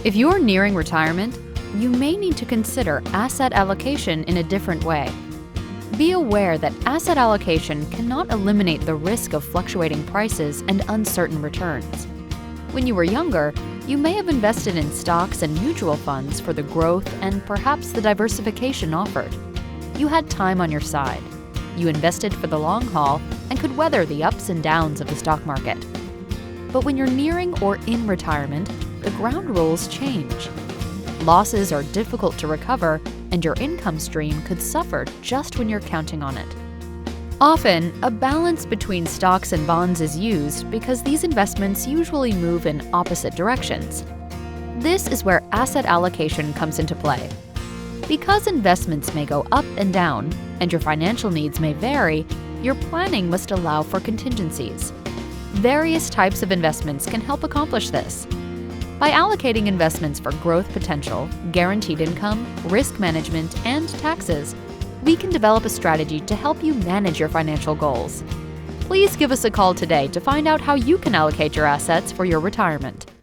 If you're nearing retirement, you may need to consider asset allocation in a different way. Be aware that asset allocation cannot eliminate the risk of fluctuating prices and uncertain returns. When you were younger, you may have invested in stocks and mutual funds for the growth and perhaps the diversification offered. You had time on your side. You invested for the long haul and could weather the ups and downs of the stock market. But when you're nearing or in retirement, the ground rules change. Losses are difficult to recover, and your income stream could suffer just when you're counting on it. Often, a balance between stocks and bonds is used because these investments usually move in opposite directions. This is where asset allocation comes into play. Because investments may go up and down, and your financial needs may vary, your planning must allow for contingencies. Various types of investments can help accomplish this. By allocating investments for growth potential, guaranteed income, risk management, and taxes, we can develop a strategy to help you manage your financial goals. Please give us a call today to find out how you can allocate your assets for your retirement.